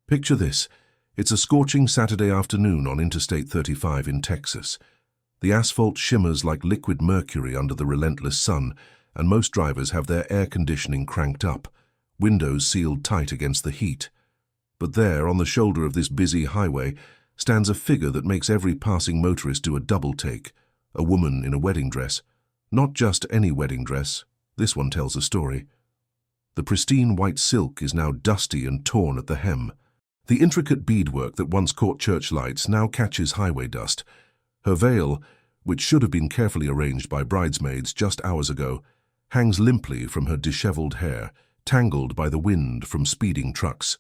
Picture this. It's a scorching Saturday afternoon on Interstate 35 in Texas. The asphalt shimmers like liquid mercury under the relentless sun, and most drivers have their air conditioning cranked up, windows sealed tight against the heat. But there, on the shoulder of this busy highway, stands a figure that makes every passing motorist do a double take, a woman in a wedding dress. Not just any wedding dress. This one tells a story. The pristine white silk is now dusty and torn at the hem. The intricate beadwork that once caught church lights now catches highway dust. Her veil, which should have been carefully arranged by bridesmaids just hours ago, hangs limply from her disheveled hair, tangled by the wind from speeding trucks.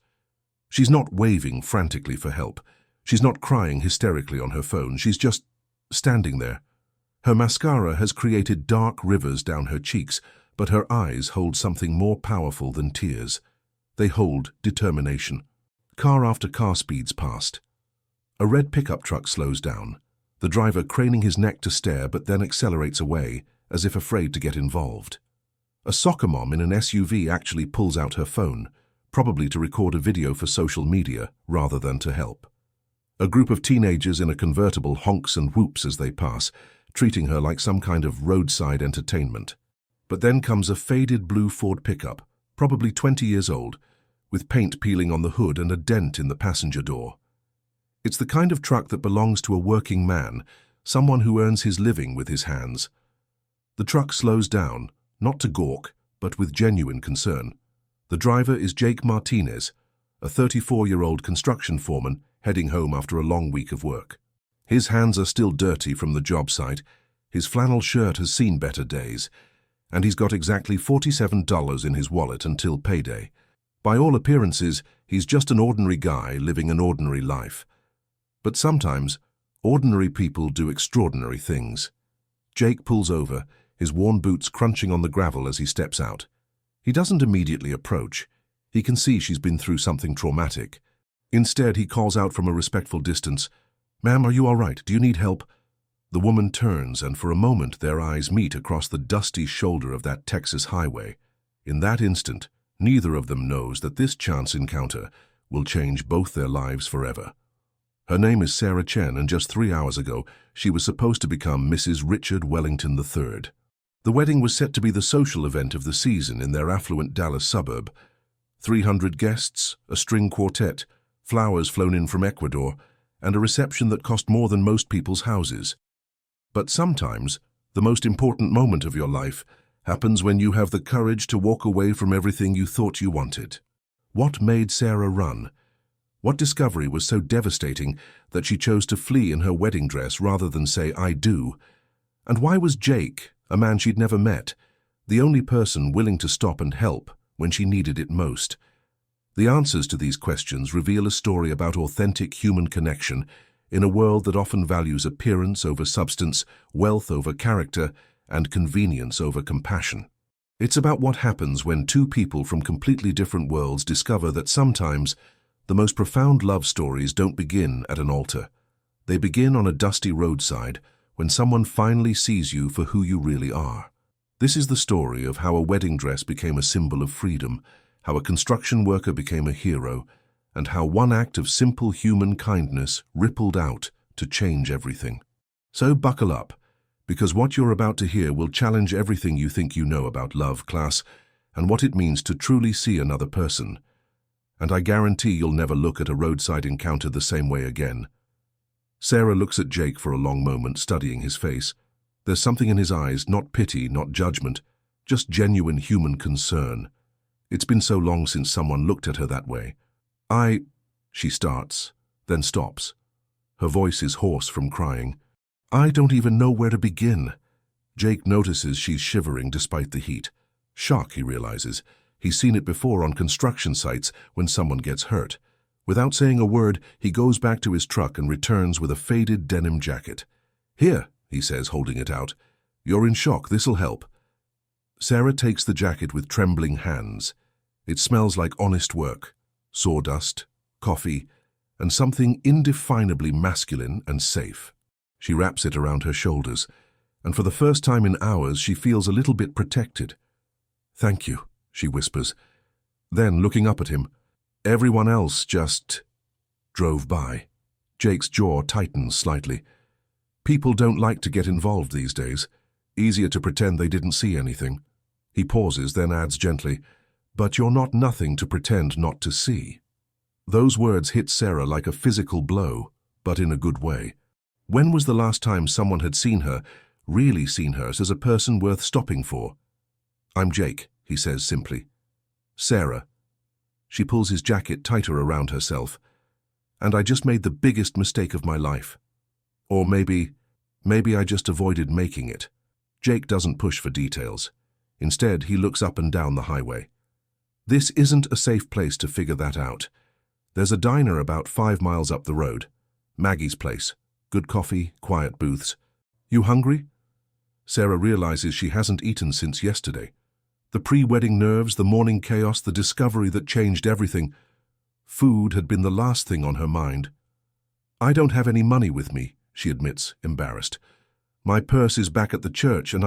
She's not waving frantically for help. She's not crying hysterically on her phone. She's just standing there. Her mascara has created dark rivers down her cheeks, but her eyes hold something more powerful than tears. They hold determination. Car after car speeds past. A red pickup truck slows down, the driver craning his neck to stare but then accelerates away, as if afraid to get involved. A soccer mom in an SUV actually pulls out her phone, probably to record a video for social media rather than to help. A group of teenagers in a convertible honks and whoops as they pass, treating her like some kind of roadside entertainment. But then comes a faded blue Ford pickup, probably 20 years old, with paint peeling on the hood and a dent in the passenger door. It's the kind of truck that belongs to a working man, someone who earns his living with his hands. The truck slows down, not to gawk, but with genuine concern. The driver is Jake Martinez, a 34-year-old construction foreman heading home after a long week of work. His hands are still dirty from the job site, his flannel shirt has seen better days, and he's got exactly $47 in his wallet until payday. By all appearances, he's just an ordinary guy living an ordinary life. But sometimes, ordinary people do extraordinary things. Jake pulls over, his worn boots crunching on the gravel as he steps out. He doesn't immediately approach. He can see she's been through something traumatic. Instead, he calls out from a respectful distance, "Ma'am, are you all right? Do you need help?" The woman turns, and for a moment their eyes meet across the dusty shoulder of that Texas highway. In that instant, neither of them knows that this chance encounter will change both their lives forever. Her name is Sarah Chen, and just 3 hours ago, she was supposed to become Mrs. Richard Wellington III. The wedding was set to be the social event of the season in their affluent Dallas suburb. 300 guests, a string quartet, flowers flown in from Ecuador, and a reception that cost more than most people's houses. But sometimes, the most important moment of your life happens when you have the courage to walk away from everything you thought you wanted. What made Sarah run? What discovery was so devastating that she chose to flee in her wedding dress rather than say, "I do"? And why was Jake, a man she'd never met, the only person willing to stop and help when she needed it most? The answers to these questions reveal a story about authentic human connection in a world that often values appearance over substance, wealth over character, and convenience over compassion. It's about what happens when two people from completely different worlds discover that sometimes the most profound love stories don't begin at an altar. They begin on a dusty roadside when someone finally sees you for who you really are. This is the story of how a wedding dress became a symbol of freedom, how a construction worker became a hero, and how one act of simple human kindness rippled out to change everything. So buckle up, because what you're about to hear will challenge everything you think you know about love, class, and what it means to truly see another person. And I guarantee you'll never look at a roadside encounter the same way again. Sarah looks at Jake for a long moment, studying his face. There's something in his eyes, not pity, not judgment, just genuine human concern. It's been so long since someone looked at her that way. She starts, then stops. Her voice is hoarse from crying. "I don't even know where to begin." Jake notices she's shivering despite the heat. Shock, he realizes. He's seen it before on construction sites when someone gets hurt. Without saying a word, he goes back to his truck and returns with a faded denim jacket. "Here," he says, holding it out. "You're in shock, this'll help." Sarah takes the jacket with trembling hands. It smells like honest work, sawdust, coffee, and something indefinably masculine and safe. She wraps it around her shoulders, and for the first time in hours she feels a little bit protected. "Thank you," she whispers. Then, looking up at him, Everyone else just drove by. Jake's jaw tightens slightly. People don't like to get involved these days. Easier to pretend they didn't see anything. He pauses, then adds gently, "But you're not nothing to pretend not to see." Those words hit Sarah like a physical blow, but in a good way. When was the last time someone had seen her, really seen her, as a person worth stopping for? "I'm Jake," he says simply. "Sarah." She pulls his jacket tighter around herself. "And I just made the biggest mistake of my life. Or maybe I just avoided making it." Jake doesn't push for details. Instead, he looks up and down the highway. This isn't a safe place to figure that out. There's a diner about 5 miles up the road. Maggie's place. Good coffee, quiet booths. "You hungry?" Sarah realizes she hasn't eaten since yesterday. The pre-wedding nerves, the morning chaos, the discovery that changed everything. Food had been the last thing on her mind. "I don't have any money with me," she admits, embarrassed. "My purse is back at the church and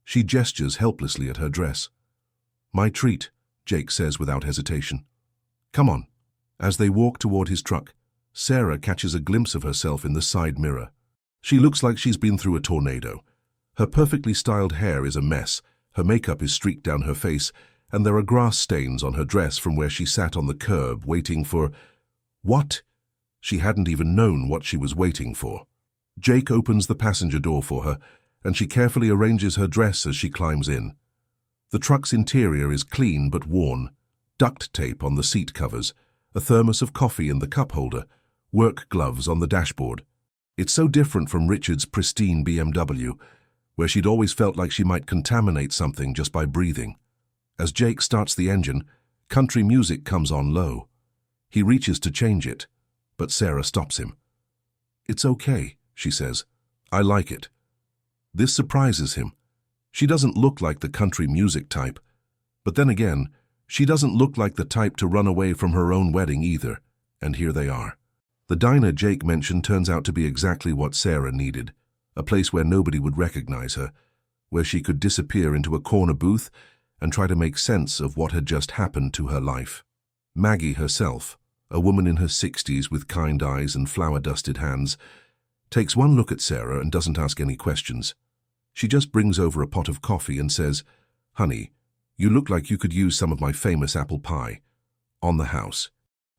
She gestures helplessly at her dress. "My treat," Jake says without hesitation. "Come on." As they walk toward his truck, Sarah catches a glimpse of herself in the side mirror. She looks like she's been through a tornado. Her perfectly styled hair is a mess, her makeup is streaked down her face, and there are grass stains on her dress from where she sat on the curb waiting for... What? She hadn't even known what she was waiting for. Jake opens the passenger door for her, and she carefully arranges her dress as she climbs in. The truck's interior is clean but worn. Duct tape on the seat covers, a thermos of coffee in the cup holder, work gloves on the dashboard. It's so different from Richard's pristine BMW, where she'd always felt like she might contaminate something just by breathing. As Jake starts the engine, country music comes on low. He reaches to change it, but Sarah stops him. "It's okay," she says. "I like it." This surprises him. She doesn't look like the country music type. But then again, she doesn't look like the type to run away from her own wedding either. And here they are. The diner Jake mentioned turns out to be exactly what Sarah needed. A place where nobody would recognize her, where she could disappear into a corner booth and try to make sense of what had just happened to her life. Maggie herself, a woman in her 60s with kind eyes and flour-dusted hands, takes one look at Sarah and doesn't ask any questions. She just brings over a pot of coffee and says, "Honey, you look like you could use some of my famous apple pie. On the house."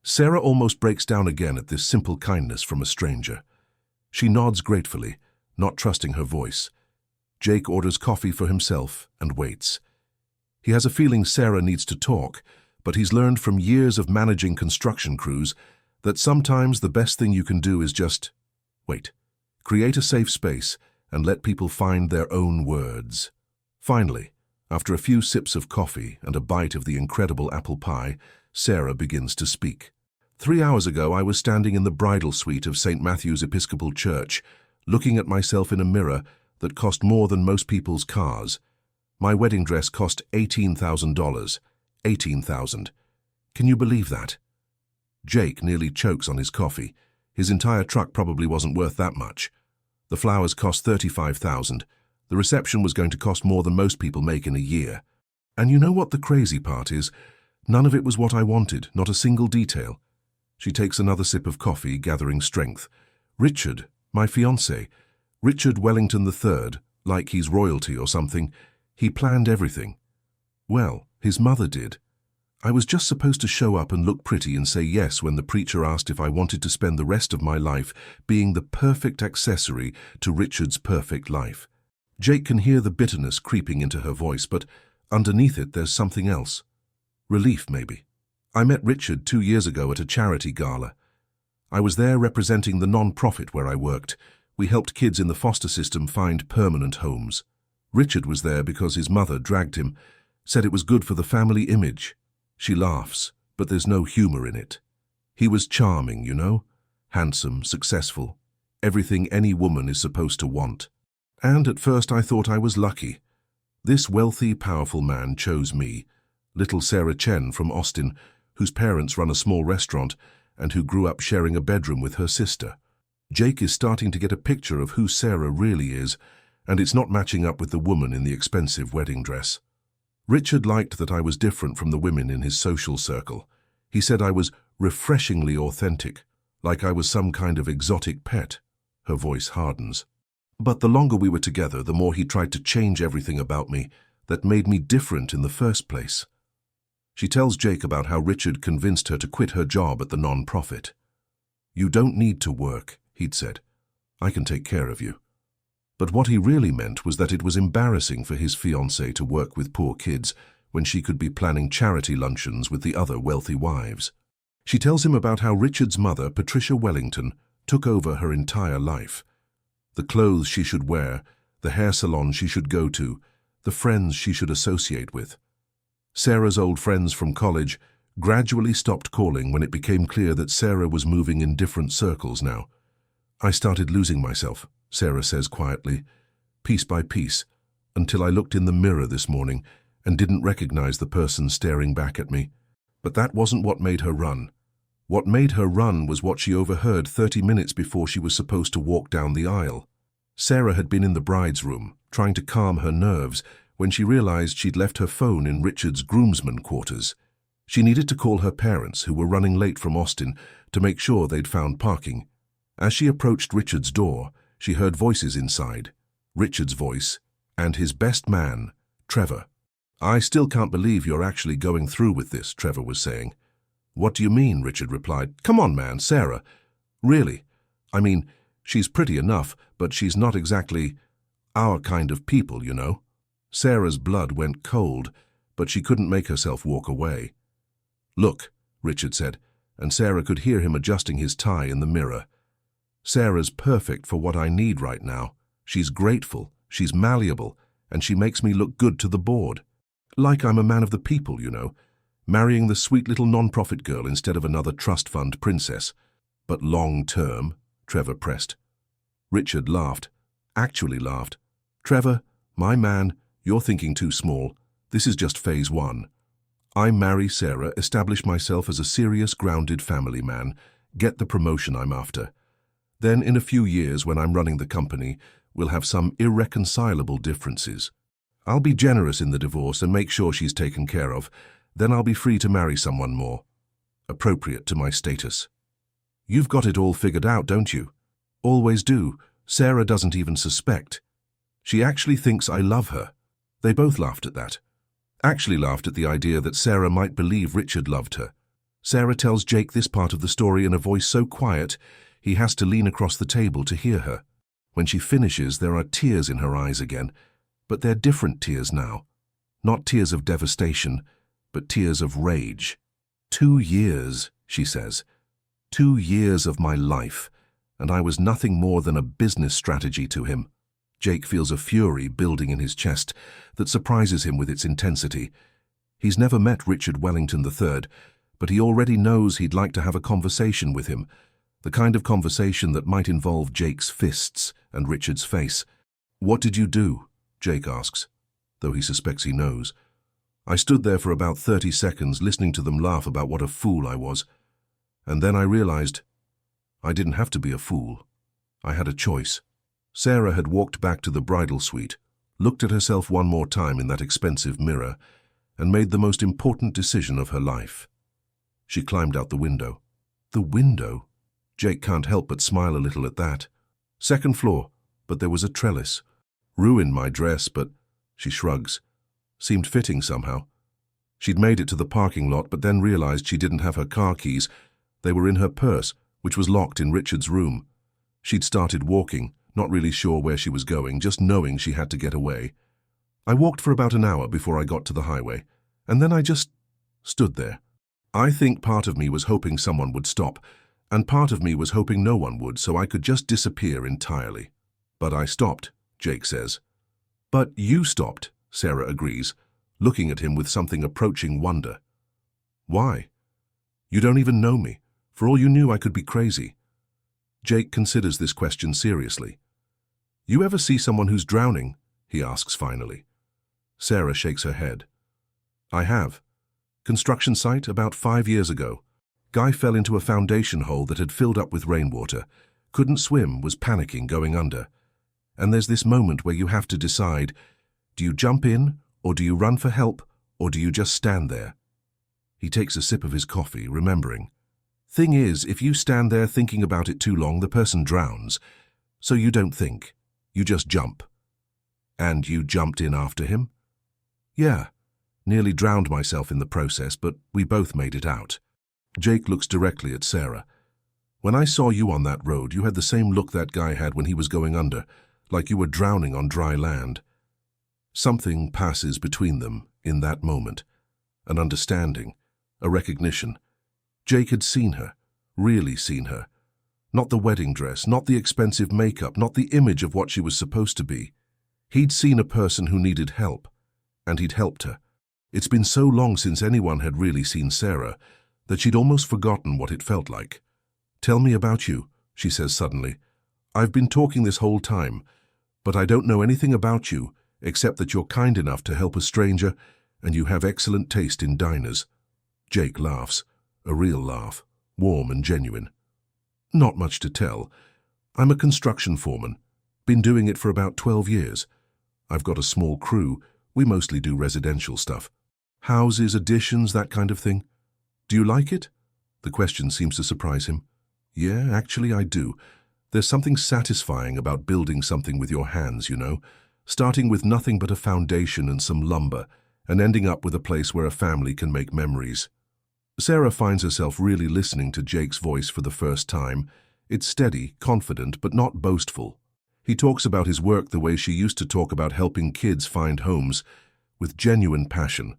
Sarah almost breaks down again at this simple kindness from a stranger. She nods gratefully, not trusting her voice. Jake orders coffee for himself and waits. He has a feeling Sarah needs to talk, but he's learned from years of managing construction crews that sometimes the best thing you can do is just wait. Create a safe space and let people find their own words. Finally, after a few sips of coffee and a bite of the incredible apple pie, Sarah begins to speak. 3 hours ago, I was standing in the bridal suite of St. Matthew's Episcopal Church, looking at myself in a mirror that cost more than most people's cars. My wedding dress cost $18,000. $18,000. Can you believe that? Jake nearly chokes on his coffee. His entire truck probably wasn't worth that much. The flowers cost $35,000. The reception was going to cost more than most people make in a year. And you know what the crazy part is? None of it was what I wanted, not a single detail. She takes another sip of coffee, gathering strength. Richard, my fiancé, Richard Wellington III, like he's royalty or something, he planned everything. Well, his mother did. I was just supposed to show up and look pretty and say yes when the preacher asked if I wanted to spend the rest of my life being the perfect accessory to Richard's perfect life. Jake can hear the bitterness creeping into her voice, but underneath it there's something else. Relief, maybe. I met Richard 2 years ago at a charity gala. I was there representing the non-profit where I worked. We helped kids in the foster system find permanent homes. Richard was there because his mother dragged him, said it was good for the family image. She laughs, but there's no humor in it. He was charming, you know? Handsome, successful, everything any woman is supposed to want. And at first I thought I was lucky. This wealthy, powerful man chose me, little Sarah Chen from Austin, whose parents run a small restaurant and who grew up sharing a bedroom with her sister. Jake is starting to get a picture of who Sarah really is, and it's not matching up with the woman in the expensive wedding dress. Richard liked that I was different from the women in his social circle. He said I was refreshingly authentic, like I was some kind of exotic pet. Her voice hardens. But the longer we were together, the more he tried to change everything about me that made me different in the first place. She tells Jake about how Richard convinced her to quit her job at the non-profit. "You don't need to work," he'd said. "I can take care of you." But what he really meant was that it was embarrassing for his fiancée to work with poor kids when she could be planning charity luncheons with the other wealthy wives. She tells him about how Richard's mother, Patricia Wellington, took over her entire life. The clothes she should wear, the hair salon she should go to, the friends she should associate with. Sarah's old friends from college gradually stopped calling when it became clear that Sarah was moving in different circles now. "I started losing myself," Sarah says quietly, "piece by piece, until I looked in the mirror this morning and didn't recognize the person staring back at me. But that wasn't what made her run. What made her run was what she overheard 30 minutes before she was supposed to walk down the aisle. Sarah had been in the bride's room, trying to calm her nerves, when she realized she'd left her phone in Richard's groomsmen quarters. She needed to call her parents, who were running late from Austin, to make sure they'd found parking. As she approached Richard's door, she heard voices inside, Richard's voice, and his best man, Trevor. "I still can't believe you're actually going through with this," Trevor was saying. "What do you mean?" Richard replied. "Come on, man, Sarah. Really? I mean, she's pretty enough, but she's not exactly our kind of people, you know." Sarah's blood went cold, but she couldn't make herself walk away. "Look," Richard said, and Sarah could hear him adjusting his tie in the mirror. "Sarah's perfect for what I need right now. She's grateful, she's malleable, and she makes me look good to the board. Like I'm a man of the people, you know, marrying the sweet little non-profit girl instead of another trust fund princess." "But long-term," Trevor pressed. Richard laughed, actually laughed. "Trevor, my man, you're thinking too small. This is just phase 1. I marry Sarah, establish myself as a serious, grounded family man, get the promotion I'm after. Then in a few years, when I'm running the company, we'll have some irreconcilable differences. I'll be generous in the divorce and make sure she's taken care of. Then I'll be free to marry someone more appropriate to my status." "You've got it all figured out, don't you?" "Always do. Sarah doesn't even suspect. She actually thinks I love her." They both laughed at that. Actually laughed at the idea that Sarah might believe Richard loved her. Sarah tells Jake this part of the story in a voice so quiet he has to lean across the table to hear her. When she finishes, there are tears in her eyes again, but they're different tears now. Not tears of devastation, but tears of rage. 2 years, she says. 2 years of my life, and I was nothing more than a business strategy to him. Jake feels a fury building in his chest that surprises him with its intensity. He's never met Richard Wellington III, but he already knows he'd like to have a conversation with him, the kind of conversation that might involve Jake's fists and Richard's face. "What did you do?" Jake asks, though he suspects he knows. "I stood there for about 30 seconds listening to them laugh about what a fool I was. And then I realized I didn't have to be a fool. I had a choice." Sarah had walked back to the bridal suite, looked at herself one more time in that expensive mirror, and made the most important decision of her life. She climbed out the window. The window? Jake can't help but smile a little at that. "Second floor, but there was a trellis. Ruined my dress, but," she shrugs, "seemed fitting somehow." She'd made it to the parking lot, but then realized she didn't have her car keys. They were in her purse, which was locked in Richard's room. She'd started walking, not really sure where she was going, just knowing she had to get away. "I walked for about an hour before I got to the highway, and then I just stood there. I think part of me was hoping someone would stop, and part of me was hoping no one would, so I could just disappear entirely. But I stopped," Jake says. "But you stopped," Sarah agrees, looking at him with something approaching wonder. "Why? You don't even know me. For all you knew, I could be crazy." Jake considers this question seriously. "You ever see someone who's drowning?" he asks finally. Sarah shakes her head. "I have. Construction site about 5 years ago. Guy fell into a foundation hole that had filled up with rainwater. Couldn't swim, was panicking, going under. And there's this moment where you have to decide, do you jump in, or do you run for help, or do you just stand there?" He takes a sip of his coffee, remembering. Thing is, if you stand there thinking about it too long, the person drowns. So you don't think. You just jump. And you jumped in after him? Yeah. Nearly drowned myself in the process, but we both made it out. Jake looks directly at Sarah. When I saw you on that road, you had the same look that guy had when he was going under, like you were drowning on dry land. Something passes between them in that moment. An understanding, a recognition. Jake had seen her, really seen her. Not the wedding dress, not the expensive makeup, not the image of what she was supposed to be. He'd seen a person who needed help, and he'd helped her. It's been so long since anyone had really seen Sarah that she'd almost forgotten what it felt like. "Tell me about you," she says suddenly. "I've been talking this whole time, but I don't know anything about you except that you're kind enough to help a stranger and you have excellent taste in diners." Jake laughs, a real laugh, warm and genuine. "Not much to tell. I'm a construction foreman. Been doing it for about 12 years. I've got a small crew. We mostly do residential stuff. Houses, additions, that kind of thing. Do you like it?" The question seems to surprise him. "Yeah, actually I do. There's something satisfying about building something with your hands, you know, starting with nothing but a foundation and some lumber, and ending up with a place where a family can make memories." Sarah finds herself really listening to Jake's voice for the first time. It's steady, confident, but not boastful. He talks about his work the way she used to talk about helping kids find homes, with genuine passion.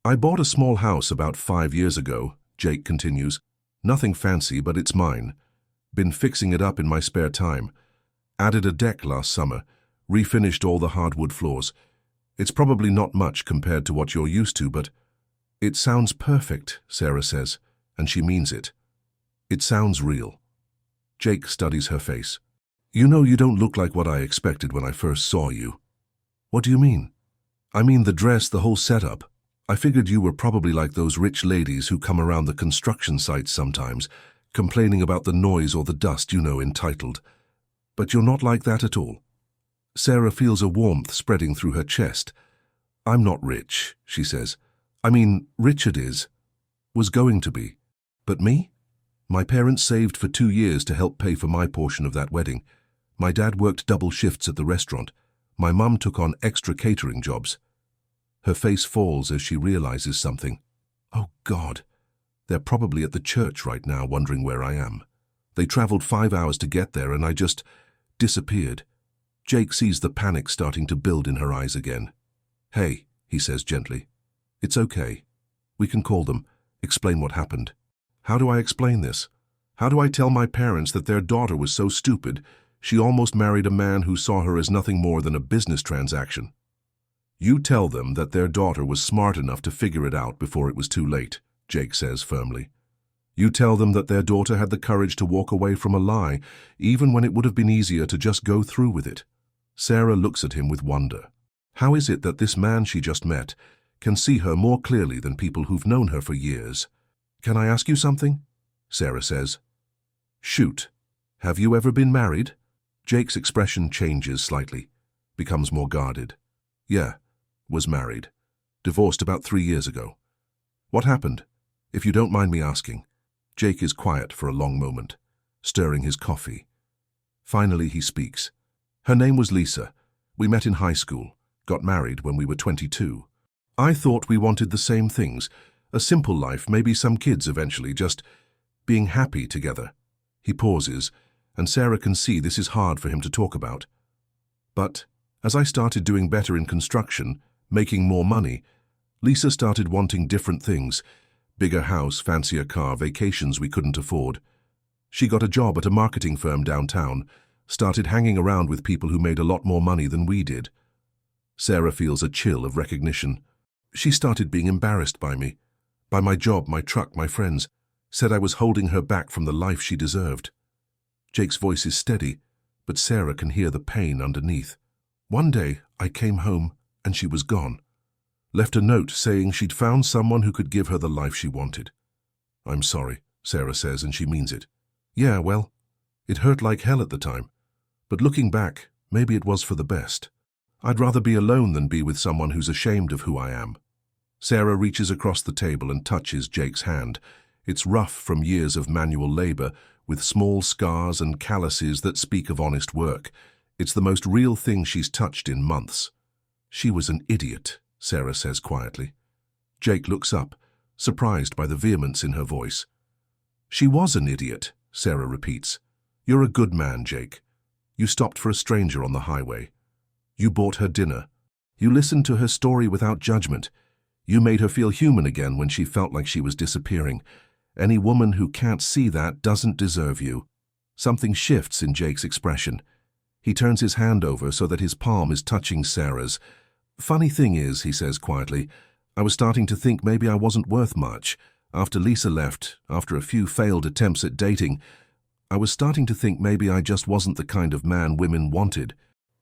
"I bought a small house about 5 years ago," Jake continues. "Nothing fancy, but it's mine. Been fixing it up in my spare time. Added a deck last summer, refinished all the hardwood floors. It's probably not much compared to what you're used to, but..." "It sounds perfect," Sarah says, and she means it. "It sounds real." Jake studies her face. "You know, you don't look like what I expected when I first saw you." "What do you mean?" "I mean the dress, the whole setup. I figured you were probably like those rich ladies who come around the construction sites sometimes, complaining about the noise or the dust, you know, entitled. But you're not like that at all." Sarah feels a warmth spreading through her chest. "I'm not rich," she says. "I mean, Richard is. Was going to be. But me? My parents saved for 2 years to help pay for my portion of that wedding. My dad worked double shifts at the restaurant. My mum took on extra catering jobs." Her face falls as she realizes something. "Oh God, they're probably at the church right now wondering where I am. They traveled 5 hours to get there and I just disappeared." Jake sees the panic starting to build in her eyes again. "Hey," he says gently. "It's okay. We can call them, explain what happened." "How do I explain this? How do I tell my parents that their daughter was so stupid she almost married a man who saw her as nothing more than a business transaction?" "You tell them that their daughter was smart enough to figure it out before it was too late," Jake says firmly. "You tell them that their daughter had the courage to walk away from a lie, even when it would have been easier to just go through with it." Sarah looks at him with wonder. How is it that this man she just met can see her more clearly than people who've known her for years? "Can I ask you something?" Sarah says. "Shoot. Have you ever been married?" Jake's expression changes slightly, becomes more guarded. "Yeah, was married. Divorced about 3 years ago." "What happened, if you don't mind me asking?" Jake is quiet for a long moment, stirring his coffee. Finally he speaks. "Her name was Lisa. We met in high school, got married when we were 22. I thought we wanted the same things, a simple life, maybe some kids eventually, just being happy together." He pauses, and Sarah can see this is hard for him to talk about. "But as I started doing better in construction, making more money, Lisa started wanting different things. Bigger house, fancier car, vacations we couldn't afford. She got a job at a marketing firm downtown, started hanging around with people who made a lot more money than we did." Sarah feels a chill of recognition. "She started being embarrassed by me, by my job, my truck, my friends, said I was holding her back from the life she deserved." Jake's voice is steady, but Sarah can hear the pain underneath. "One day I came home and she was gone. Left a note saying she'd found someone who could give her the life she wanted." "I'm sorry," Sarah says, and she means it. "Yeah, well, it hurt like hell at the time. But looking back, maybe it was for the best. I'd rather be alone than be with someone who's ashamed of who I am." Sarah reaches across the table and touches Jake's hand. It's rough from years of manual labor, with small scars and calluses that speak of honest work. It's the most real thing she's touched in months. She was an idiot, Sarah says quietly. Jake looks up, surprised by the vehemence in her voice. She was an idiot, Sarah repeats. You're a good man, Jake. You stopped for a stranger on the highway. You bought her dinner. You listened to her story without judgment. You made her feel human again when she felt like she was disappearing. Any woman who can't see that doesn't deserve you. Something shifts in Jake's expression. He turns his hand over so that his palm is touching Sarah's. Funny thing is, he says quietly, I was starting to think maybe I wasn't worth much. After Lisa left, after a few failed attempts at dating, I was starting to think maybe I just wasn't the kind of man women wanted.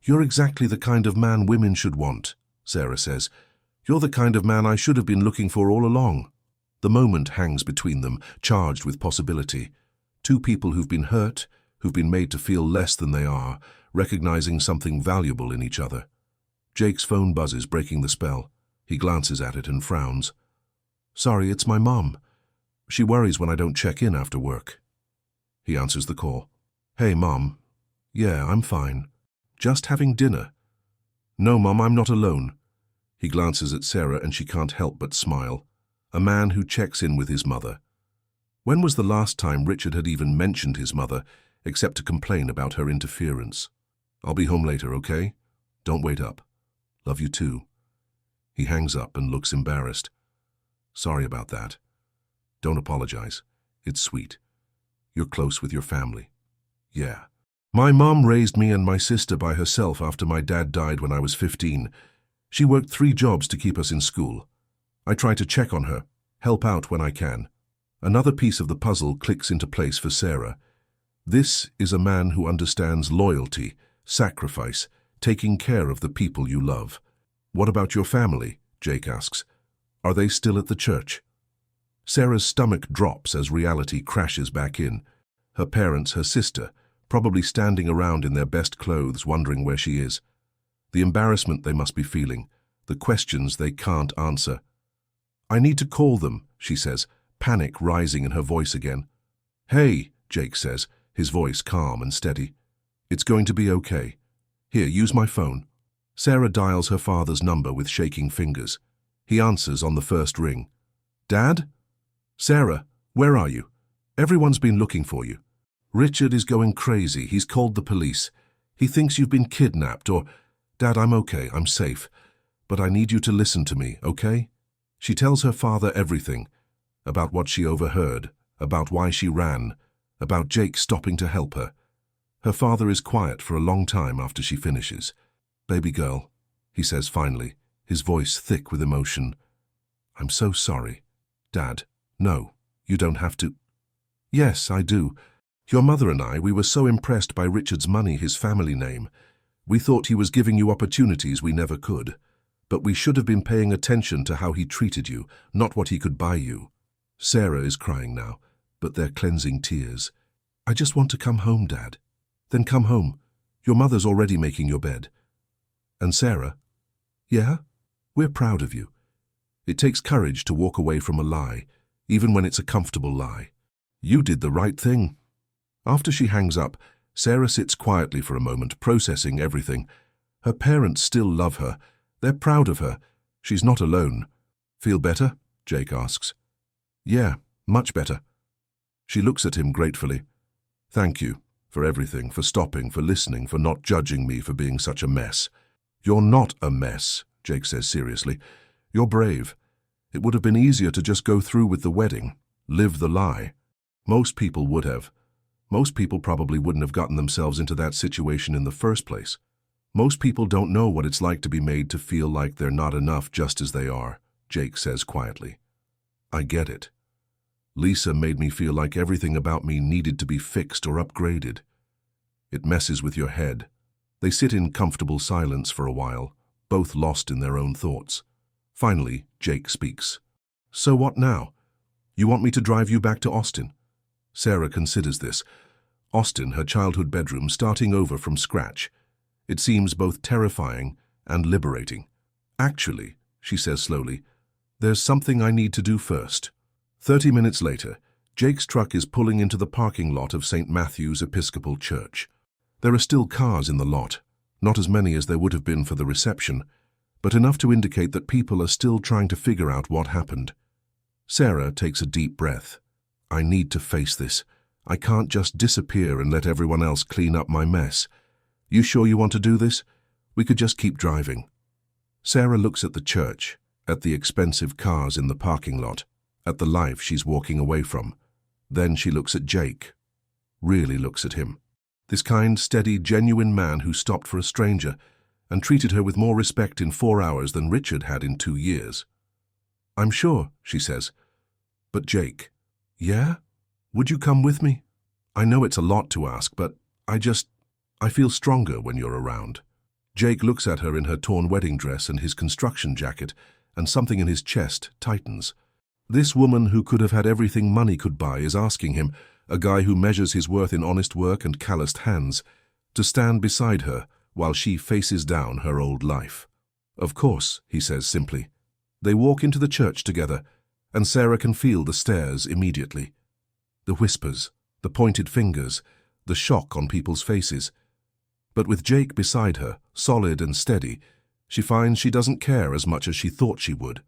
You're exactly the kind of man women should want, Sarah says. You're the kind of man I should have been looking for all along. The moment hangs between them, charged with possibility. Two people who've been hurt, who've been made to feel less than they are, recognizing something valuable in each other. Jake's phone buzzes, breaking the spell. He glances at it and frowns. Sorry, it's my mom. She worries when I don't check in after work. He answers the call. Hey, Mom. Yeah, I'm fine. Just having dinner. No, Mom, I'm not alone. He glances at Sarah and she can't help but smile. A man who checks in with his mother. When was the last time Richard had even mentioned his mother, except to complain about her interference? I'll be home later, okay? Don't wait up. Love you too. He hangs up and looks embarrassed. Sorry about that. Don't apologize. It's sweet. You're close with your family. Yeah. My mom raised me and my sister by herself after my dad died when I was 15. She worked 3 jobs to keep us in school. I try to check on her, help out when I can. Another piece of the puzzle clicks into place for Sarah. This is a man who understands loyalty, sacrifice, taking care of the people you love. What about your family? Jake asks. Are they still at the church? Sarah's stomach drops as reality crashes back in. Her parents, her sister, probably standing around in their best clothes wondering where she is. The embarrassment they must be feeling, the questions they can't answer. I need to call them, she says, panic rising in her voice again. Hey, Jake says, his voice calm and steady. It's going to be okay. Here, use my phone. Sarah dials her father's number with shaking fingers. He answers on the first ring. Dad? Sarah, where are you? Everyone's been looking for you. Richard is going crazy. He's called the police. He thinks you've been kidnapped or... Dad, I'm okay. I'm safe. But I need you to listen to me, okay? She tells her father everything. About what she overheard, about why she ran, about Jake stopping to help her. Her father is quiet for a long time after she finishes. Baby girl, he says finally, his voice thick with emotion. I'm so sorry. Dad, no, you don't have to. Yes, I do. Your mother and I, we were so impressed by Richard's money, his family name. We thought he was giving you opportunities we never could. But we should have been paying attention to how he treated you, not what he could buy you. Sarah is crying now, but they're cleansing tears. I just want to come home, Dad. Then come home. Your mother's already making your bed. And Sarah? Yeah? We're proud of you. It takes courage to walk away from a lie, even when it's a comfortable lie. You did the right thing. After she hangs up, Sarah sits quietly for a moment, processing everything. Her parents still love her. They're proud of her. She's not alone. Feel better? Jake asks. Yeah, much better. She looks at him gratefully. Thank you for everything, for stopping, for listening, for not judging me for being such a mess. You're not a mess, Jake says seriously. You're brave. It would have been easier to just go through with the wedding, live the lie. Most people would have. Most people probably wouldn't have gotten themselves into that situation in the first place. Most people don't know what it's like to be made to feel like they're not enough just as they are, Jake says quietly. I get it. Lisa made me feel like everything about me needed to be fixed or upgraded. It messes with your head. They sit in comfortable silence for a while, both lost in their own thoughts. Finally, Jake speaks. So what now? You want me to drive you back to Austin? Sarah considers this. Austin, her childhood bedroom, starting over from scratch. It seems both terrifying and liberating. Actually, she says slowly, there's something I need to do first. 30 minutes later, Jake's truck is pulling into the parking lot of St. Matthew's Episcopal Church. There are still cars in the lot, not as many as there would have been for the reception, but enough to indicate that people are still trying to figure out what happened. Sarah takes a deep breath. I need to face this. I can't just disappear and let everyone else clean up my mess. You sure you want to do this? We could just keep driving. Sarah looks at the church, at the expensive cars in the parking lot, at the life she's walking away from. Then she looks at Jake. Really looks at him. This kind, steady, genuine man who stopped for a stranger and treated her with more respect in 4 hours than Richard had in 2 years. I'm sure, she says. But Jake, yeah? Would you come with me? I know it's a lot to ask, but I feel stronger when you're around. Jake looks at her in her torn wedding dress and his construction jacket, and something in his chest tightens. This woman who could have had everything money could buy is asking him, a guy who measures his worth in honest work and calloused hands, to stand beside her while she faces down her old life. Of course, he says simply. They walk into the church together, and Sarah can feel the stares immediately. The whispers, the pointed fingers, the shock on people's faces. But with Jake beside her, solid and steady, she finds she doesn't care as much as she thought she would.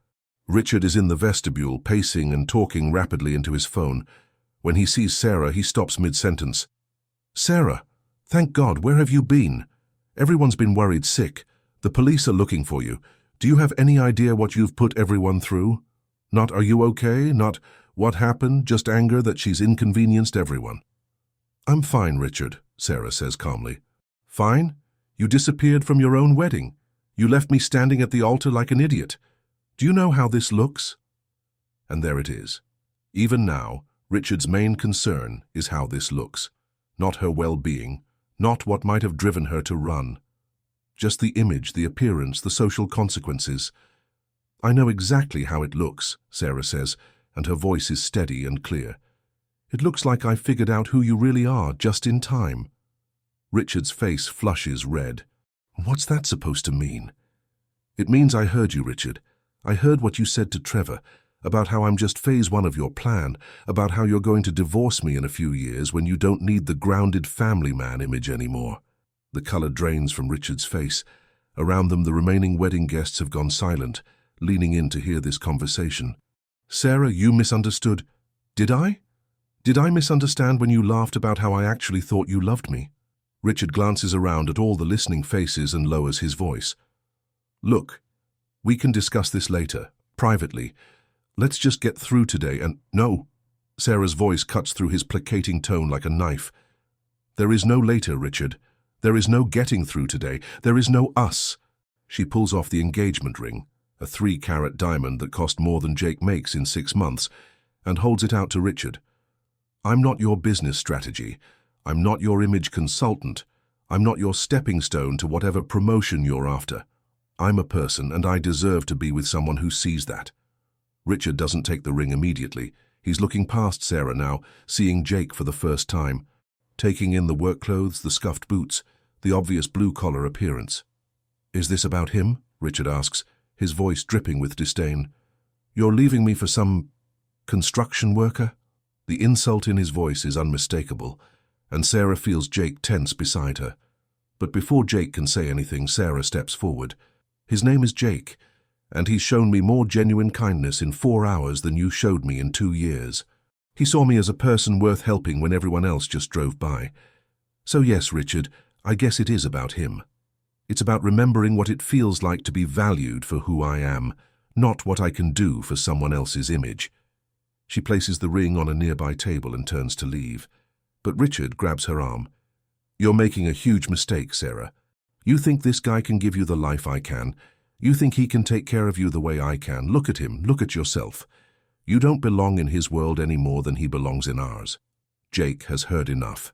Richard is in the vestibule, pacing and talking rapidly into his phone. When he sees Sarah, he stops mid-sentence. Sarah, thank God, where have you been? Everyone's been worried sick. The police are looking for you. Do you have any idea what you've put everyone through? Not, are you okay? Not, what happened? Just anger that she's inconvenienced everyone. I'm fine, Richard, Sarah says calmly. Fine? You disappeared from your own wedding. You left me standing at the altar like an idiot. Do you know how this looks? And there it is. Even now, Richard's main concern is how this looks. Not her well-being, not what might have driven her to run. Just the image, the appearance, the social consequences. I know exactly how it looks, Sarah says, and her voice is steady and clear. It looks like I figured out who you really are just in time. Richard's face flushes red. What's that supposed to mean? It means I heard you, Richard. I heard what you said to Trevor, about how I'm just phase 1 of your plan, about how you're going to divorce me in a few years when you don't need the grounded family man image anymore. The color drains from Richard's face. Around them, the remaining wedding guests have gone silent, leaning in to hear this conversation. Sarah, you misunderstood. Did I? Did I misunderstand when you laughed about how I actually thought you loved me? Richard glances around at all the listening faces and lowers his voice. Look, we can discuss this later, privately. Let's just get through today and— No. Sarah's voice cuts through his placating tone like a knife. There is no later, Richard. There is no getting through today. There is no us. She pulls off the engagement ring, a 3-carat diamond that cost more than Jake makes in 6 months, and holds it out to Richard. I'm not your business strategy. I'm not your image consultant. I'm not your stepping stone to whatever promotion you're after. I'm a person, and I deserve to be with someone who sees that. Richard doesn't take the ring immediately. He's looking past Sarah now, seeing Jake for the first time, taking in the work clothes, the scuffed boots, the obvious blue-collar appearance. Is this about him? Richard asks, his voice dripping with disdain. You're leaving me for some construction worker? The insult in his voice is unmistakable, and Sarah feels Jake tense beside her. But before Jake can say anything, Sarah steps forward. His name is Jake, and he's shown me more genuine kindness in 4 hours than you showed me in 2 years. He saw me as a person worth helping when everyone else just drove by. So yes, Richard, I guess it is about him. It's about remembering what it feels like to be valued for who I am, not what I can do for someone else's image. She places the ring on a nearby table and turns to leave. But Richard grabs her arm. You're making a huge mistake, Sarah. You think this guy can give you the life I can. You think he can take care of you the way I can. Look at him. Look at yourself. You don't belong in his world any more than he belongs in ours. Jake has heard enough.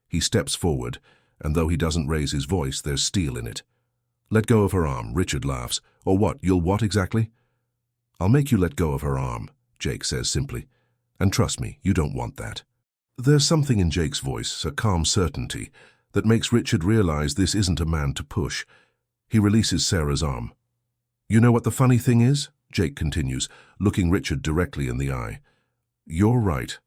He steps forward, and though he doesn't raise his voice, there's steel in it. Let go of her arm, Richard laughs. Or what? You'll what exactly? I'll make you let go of her arm, Jake says simply. And trust me, you don't want that. There's something in Jake's voice, a calm certainty, that makes Richard realize this isn't a man to push. He releases Sarah's arm. You know what the funny thing is? Jake continues, looking Richard directly in the eye. You're right.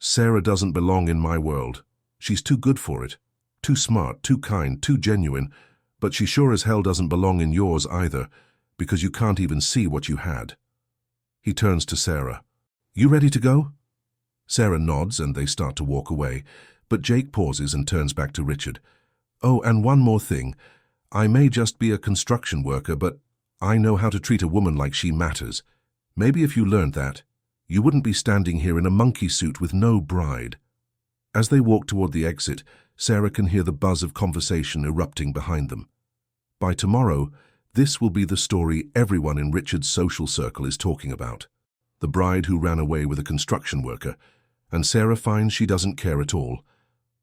Sarah doesn't belong in my world. She's too good for it. Too smart, too kind, too genuine. But she sure as hell doesn't belong in yours either, because you can't even see what you had. He turns to Sarah. You ready to go? Sarah nods and they start to walk away, but Jake pauses and turns back to Richard. Oh, and one more thing. I may just be a construction worker, but I know how to treat a woman like she matters. Maybe if you learned that, you wouldn't be standing here in a monkey suit with no bride. As they walk toward the exit, Sarah can hear the buzz of conversation erupting behind them. By tomorrow, this will be the story everyone in Richard's social circle is talking about. The bride who ran away with a construction worker, and Sarah finds she doesn't care at all.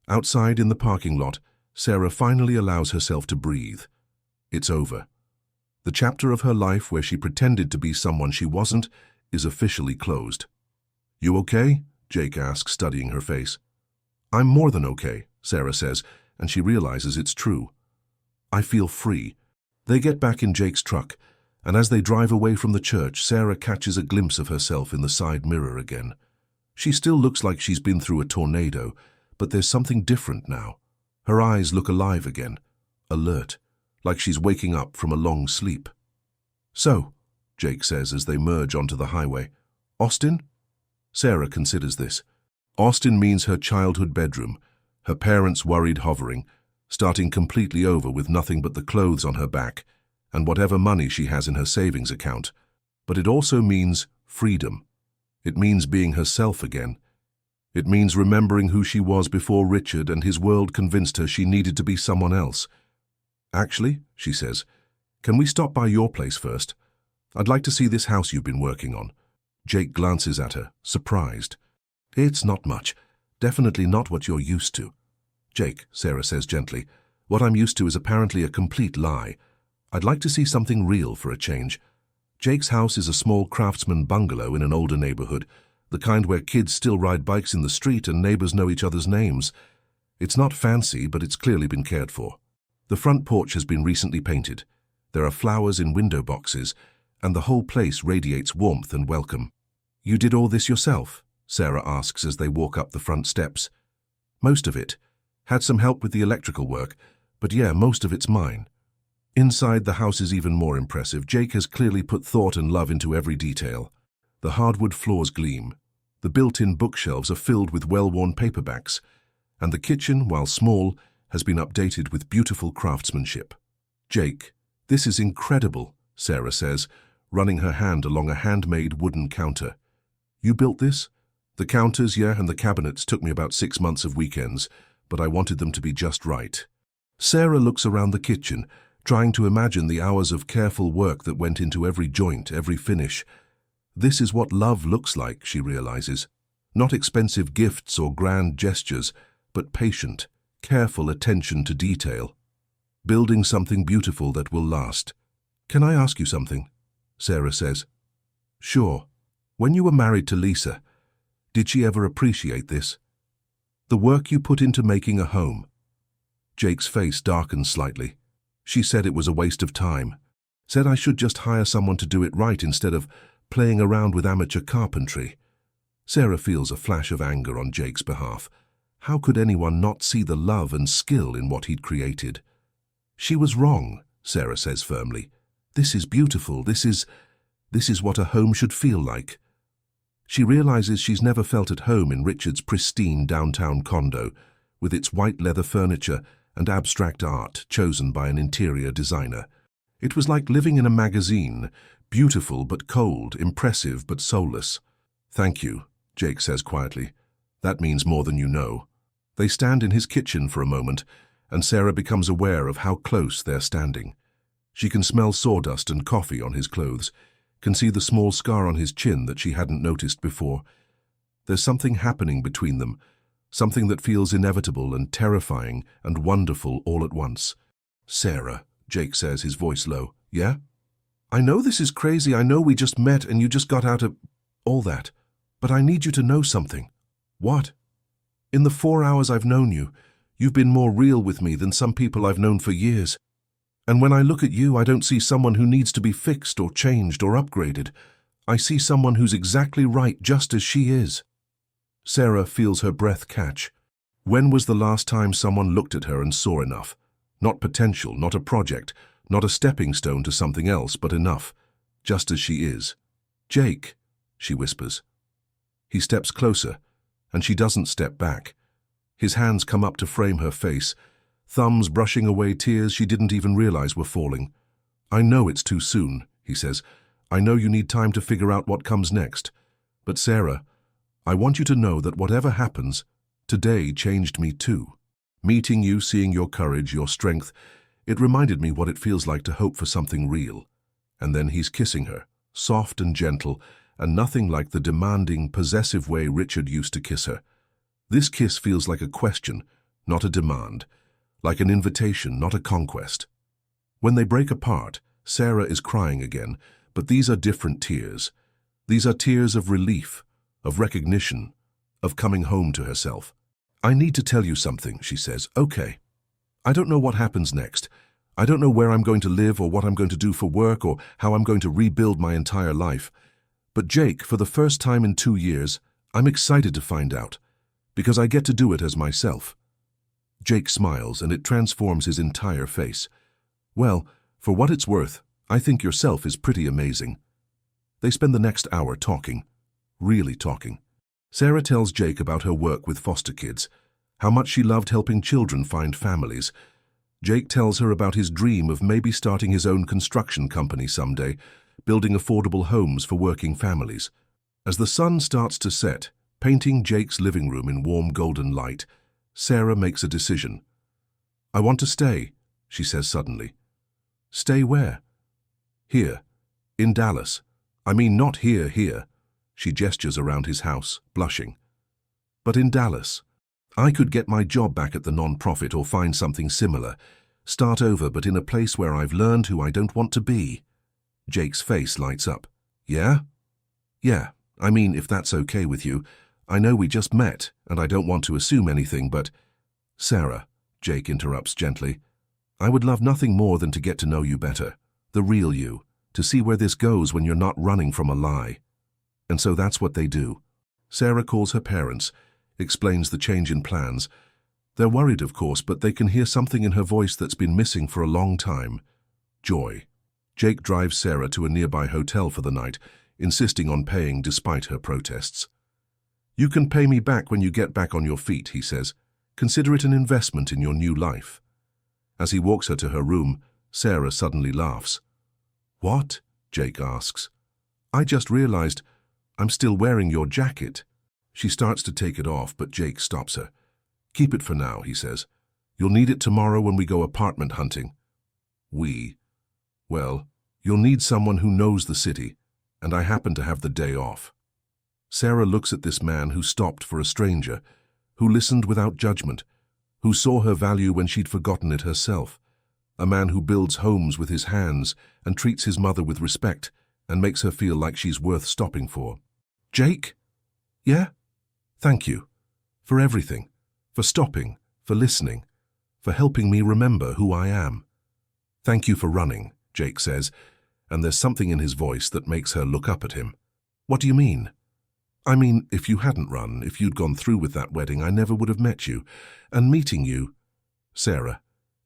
Outside in the parking lot, Sarah finally allows herself to breathe. It's over. The chapter of her life where she pretended to be someone she wasn't is officially closed. You okay? Jake asks, studying her face. I'm more than okay, Sarah says, and she realizes it's true. I feel free. They get back in Jake's truck, and as they drive away from the church, Sarah catches a glimpse of herself in the side mirror again. She still looks like she's been through a tornado, but there's something different now. Her eyes look alive again, alert, like she's waking up from a long sleep. So, Jake says as they merge onto the highway, Austin? Sarah considers this. Austin means her childhood bedroom, her parents' worried hovering, starting completely over with nothing but the clothes on her back and whatever money she has in her savings account. But it also means freedom. It means being herself again. It means remembering who she was before Richard and his world convinced her she needed to be someone else. Actually, she says, can we stop by your place first? I'd like to see this house you've been working on. Jake glances at her, surprised. It's not much. Definitely not what you're used to. Jake, Sarah says gently, what I'm used to is apparently a complete lie. I'd like to see something real for a change. Jake's house is a small craftsman bungalow in an older neighborhood, the kind where kids still ride bikes in the street and neighbors know each other's names. It's not fancy, but it's clearly been cared for. The front porch has been recently painted. There are flowers in window boxes, and the whole place radiates warmth and welcome. You did all this yourself? Sarah asks as they walk up the front steps. Most of it. Had some help with the electrical work, but yeah, most of it's mine. Inside, the house is even more impressive. Jake has clearly put thought and love into every detail. The hardwood floors gleam. The built-in bookshelves are filled with well-worn paperbacks, and the kitchen, while small, has been updated with beautiful craftsmanship. Jake, this is incredible, Sarah says, running her hand along a handmade wooden counter. You built this? The counters, yeah, and the cabinets took me about 6 months of weekends, but I wanted them to be just right. Sarah looks around the kitchen, trying to imagine the hours of careful work that went into every joint, every finish. This is what love looks like, she realizes. Not expensive gifts or grand gestures, but patient, careful attention to detail. Building something beautiful that will last. Can I ask you something? Sarah says. Sure. When you were married to Lisa, did she ever appreciate this? The work you put into making a home. Jake's face darkens slightly. She said it was a waste of time. Said I should just hire someone to do it right instead of playing around with amateur carpentry. Sarah feels a flash of anger on Jake's behalf. How could anyone not see the love and skill in what he'd created? She was wrong, Sarah says firmly. This is beautiful. This is what a home should feel like. She realizes she's never felt at home in Richard's pristine downtown condo, with its white leather furniture and abstract art chosen by an interior designer. It was like living in a magazine, beautiful but cold, impressive but soulless. Thank you, Jake says quietly. That means more than you know. They stand in his kitchen for a moment, and Sarah becomes aware of how close they're standing. She can smell sawdust and coffee on his clothes, can see the small scar on his chin that she hadn't noticed before. There's something happening between them, something that feels inevitable and terrifying and wonderful all at once. Sarah, Jake says, his voice low. Yeah? I know this is crazy. I know we just met and you just got out of all that. But I need you to know something. What? In the 4 hours I've known you, you've been more real with me than some people I've known for years. And when I look at you, I don't see someone who needs to be fixed or changed or upgraded. I see someone who's exactly right just as she is. Sarah feels her breath catch. When was the last time someone looked at her and saw enough? Not potential, not a project, not a stepping stone to something else, but enough, just as she is. "Jake," she whispers. He steps closer, and she doesn't step back. His hands come up to frame her face, thumbs brushing away tears she didn't even realize were falling. "I know it's too soon," he says. "I know you need time to figure out what comes next. But Sarah, I want you to know that whatever happens, today changed me too. Meeting you, seeing your courage, your strength, it reminded me what it feels like to hope for something real." And then he's kissing her, soft and gentle, and nothing like the demanding, possessive way Richard used to kiss her. This kiss feels like a question, not a demand, like an invitation, not a conquest. When they break apart, Sarah is crying again, but these are different tears. These are tears of relief, of recognition, of coming home to herself. "I need to tell you something," she says. "Okay. I don't know what happens next. I don't know where I'm going to live or what I'm going to do for work or how I'm going to rebuild my entire life. But Jake, for the first time in 2 years, I'm excited to find out, because I get to do it as myself." Jake smiles, and it transforms his entire face. "Well, for what it's worth, I think yourself is pretty amazing." They spend the next hour talking, really talking. Sarah tells Jake about her work with foster kids, how much she loved helping children find families. Jake tells her about his dream of maybe starting his own construction company someday, building affordable homes for working families. As the sun starts to set, painting Jake's living room in warm golden light, Sarah makes a decision. "I want to stay," she says suddenly. "Stay where?" "Here, in Dallas. I mean, not here." She gestures around his house, blushing. "But in Dallas. I could get my job back at the non-profit or find something similar. Start over, but in a place where I've learned who I don't want to be." Jake's face lights up. "Yeah? Yeah, I mean, if that's okay with you. I know we just met, and I don't want to assume anything, but—" "Sarah," Jake interrupts gently, "I would love nothing more than to get to know you better, the real you, to see where this goes when you're not running from a lie." And so that's what they do. Sarah calls her parents, explains the change in plans. They're worried, of course, but they can hear something in her voice that's been missing for a long time. Joy. Jake drives Sarah to a nearby hotel for the night, insisting on paying despite her protests. "You can pay me back when you get back on your feet," he says. "Consider it an investment in your new life." As he walks her to her room, Sarah suddenly laughs. "What?" Jake asks. "I just realized I'm still wearing your jacket." She starts to take it off, but Jake stops her. "Keep it for now," he says. "You'll need it tomorrow when we go apartment hunting." Well, you'll need someone who knows the city, and I happen to have the day off." Sarah looks at this man who stopped for a stranger, who listened without judgment, who saw her value when she'd forgotten it herself, a man who builds homes with his hands and treats his mother with respect and makes her feel like she's worth stopping for. "Jake? Yeah? Thank you. For everything. For stopping. For listening. For helping me remember who I am." "Thank you for running," Jake says, and there's something in his voice that makes her look up at him. "What do you mean?" "I mean, if you hadn't run, if you'd gone through with that wedding, I never would have met you. And meeting you, Sarah,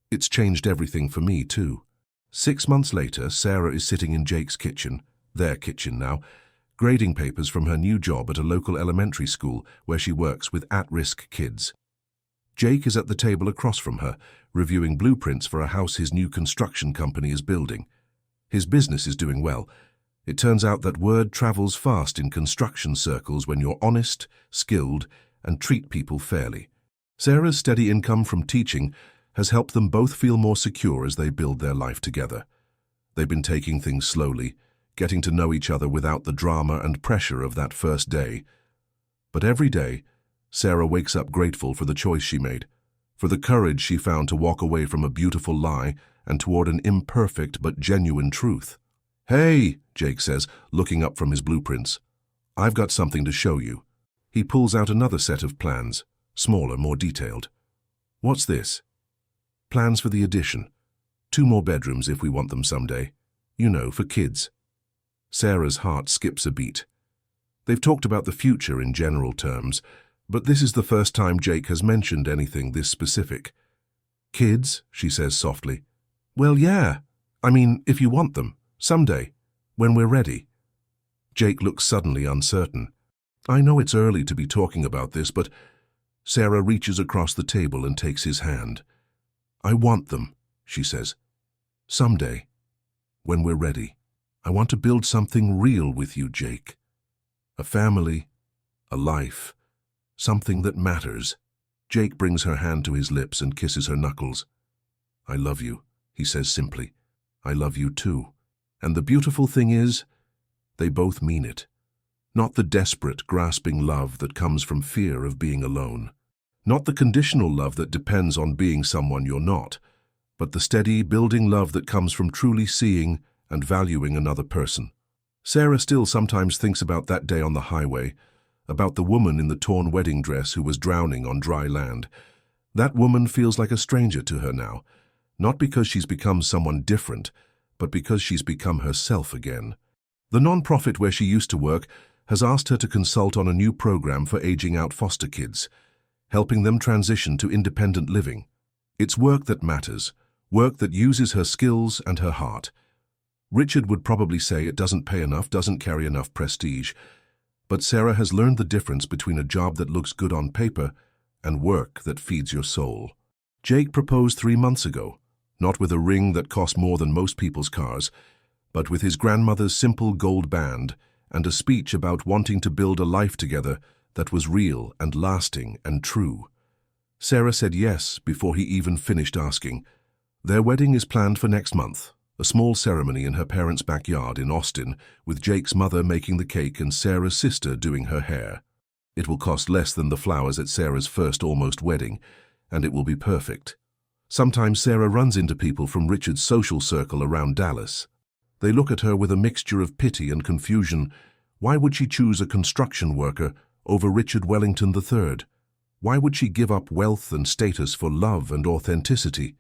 it's changed everything for me too." 6 months later, Sarah is sitting in Jake's kitchen, their kitchen now, grading papers from her new job at a local elementary school where she works with at-risk kids. Jake is at the table across from her, reviewing blueprints for a house his new construction company is building. His business is doing well. It turns out that word travels fast in construction circles when you're honest, skilled, and treat people fairly. Sarah's steady income from teaching has helped them both feel more secure as they build their life together. They've been taking things slowly, getting to know each other without the drama and pressure of that first day. But every day, Sarah wakes up grateful for the choice she made, for the courage she found to walk away from a beautiful lie and toward an imperfect but genuine truth. "Hey," Jake says, looking up from his blueprints. "I've got something to show you." He pulls out another set of plans, smaller, more detailed. "What's this?" "Plans for the addition. 2 more bedrooms if we want them someday. You know, for kids." Sarah's heart skips a beat. They've talked about the future in general terms, But this is the first time Jake has mentioned anything this specific. Kids, she says softly. Well, yeah. I mean, if you want them. Someday. When we're ready. Jake looks suddenly uncertain. I know it's early to be talking about this, but Sarah reaches across the table and takes his hand. I want them, she says. Someday. When we're ready. I want to build something real with you, Jake. A family. A life. Something that matters. Jake brings her hand to his lips and kisses her knuckles. I love you, he says simply. I love you too. And the beautiful thing is, they both mean it. Not the desperate, grasping love that comes from fear of being alone. Not the conditional love that depends on being someone you're not, but the steady, building love that comes from truly seeing and valuing another person. Sarah still sometimes thinks about that day on the highway, about the woman in the torn wedding dress who was drowning on dry land. That woman feels like a stranger to her now, not because she's become someone different, but because she's become herself again. The non-profit where she used to work has asked her to consult on a new program for aging out foster kids, helping them transition to independent living. It's work that matters, work that uses her skills and her heart. Richard would probably say it doesn't pay enough, doesn't carry enough prestige, but Sarah has learned the difference between a job that looks good on paper and work that feeds your soul. Jake proposed 3 months ago, not with a ring that cost more than most people's cars, but with his grandmother's simple gold band and a speech about wanting to build a life together that was real and lasting and true. Sarah said yes before he even finished asking. Their wedding is planned for next month, a small ceremony in her parents' backyard in Austin, with Jake's mother making the cake and Sarah's sister doing her hair. It will cost less than the flowers at Sarah's first almost wedding, and it will be perfect. Sometimes Sarah runs into people from Richard's social circle around Dallas. They look at her with a mixture of pity and confusion. Why would she choose a construction worker over Richard Wellington III? Why would she give up wealth and status for love and authenticity?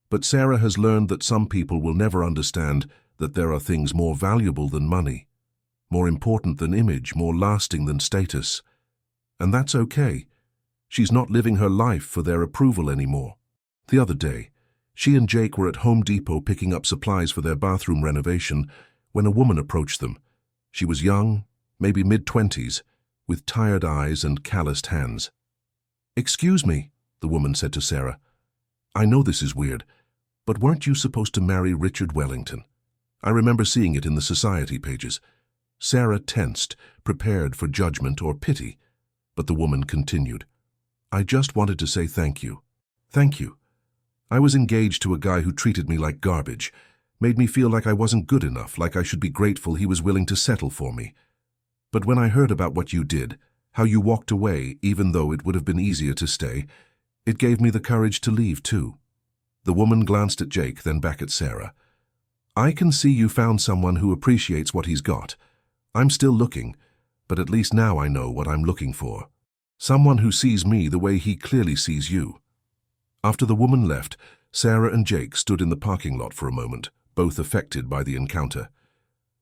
But Sarah has learned that some people will never understand that there are things more valuable than money, more important than image, more lasting than status. And that's okay. She's not living her life for their approval anymore. The other day, she and Jake were at Home Depot picking up supplies for their bathroom renovation when a woman approached them. She was young, maybe mid-20s, with tired eyes and calloused hands. "Excuse me," the woman said to Sarah. "I know this is weird, but weren't you supposed to marry Richard Wellington? I remember seeing it in the society pages." Sarah tensed, prepared for judgment or pity, but the woman continued. "I just wanted to say thank you. Thank you. I was engaged to a guy who treated me like garbage, made me feel like I wasn't good enough, like I should be grateful he was willing to settle for me. But when I heard about what you did, how you walked away even though it would have been easier to stay, it gave me the courage to leave too." The woman glanced at Jake, then back at Sarah. "I can see you found someone who appreciates what he's got. I'm still looking, but at least now I know what I'm looking for. Someone who sees me the way he clearly sees you." After the woman left, Sarah and Jake stood in the parking lot for a moment, both affected by the encounter.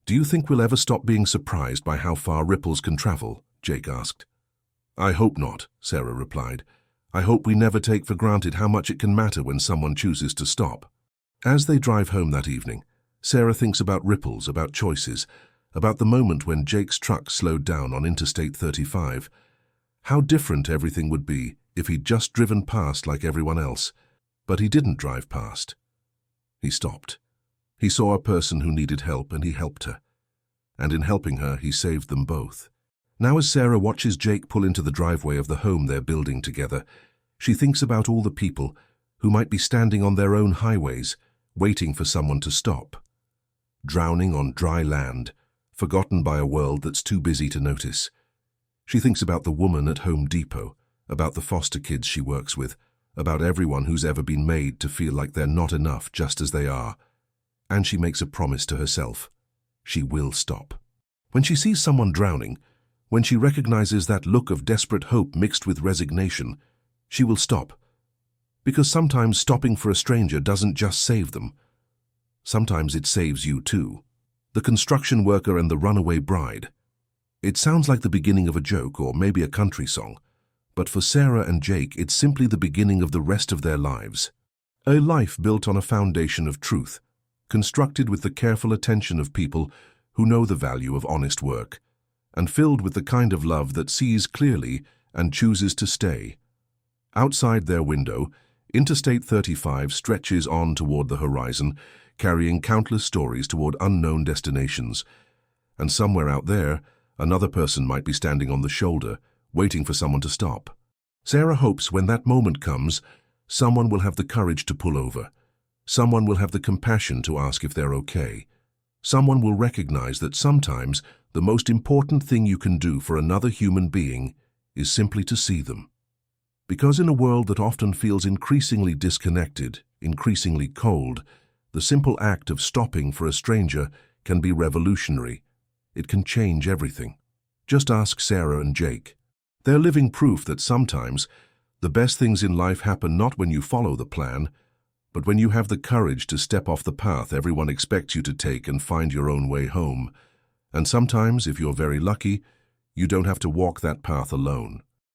"Do you think we'll ever stop being surprised by how far ripples can travel?" Jake asked. "I hope not," Sarah replied. "I hope we never take for granted how much it can matter when someone chooses to stop." As they drive home that evening, Sarah thinks about ripples, about choices, about the moment when Jake's truck slowed down on Interstate 35. How different everything would be if he'd just driven past like everyone else. But he didn't drive past. He stopped. He saw a person who needed help and he helped her. And in helping her, he saved them both. Now as Sarah watches Jake pull into the driveway of the home they're building together, she thinks about all the people who might be standing on their own highways, waiting for someone to stop. Drowning on dry land, forgotten by a world that's too busy to notice. She thinks about the woman at Home Depot, about the foster kids she works with, about everyone who's ever been made to feel like they're not enough just as they are. And she makes a promise to herself. She will stop. When she sees someone drowning, when she recognizes that look of desperate hope mixed with resignation, she will stop. Because sometimes stopping for a stranger doesn't just save them. Sometimes it saves you too. The construction worker and the runaway bride. It sounds like the beginning of a joke or maybe a country song. but for Sarah and Jake, it's simply the beginning of the rest of their lives. A life built on a foundation of truth, constructed with the careful attention of people who know the value of honest work, and filled with the kind of love that sees clearly and chooses to stay. Outside their window, Interstate 35 stretches on toward the horizon, carrying countless stories toward unknown destinations. And somewhere out there, another person might be standing on the shoulder, waiting for someone to stop. Sarah hopes when that moment comes, someone will have the courage to pull over. Someone will have the compassion to ask if they're okay. Someone will recognize that sometimes the most important thing you can do for another human being is simply to see them. Because in a world that often feels increasingly disconnected, increasingly cold, the simple act of stopping for a stranger can be revolutionary. It can change everything. Just ask Sarah and Jake. They're living proof that sometimes the best things in life happen not when you follow the plan, but when you have the courage to step off the path everyone expects you to take and find your own way home. And sometimes, if you're very lucky, you don't have to walk that path alone.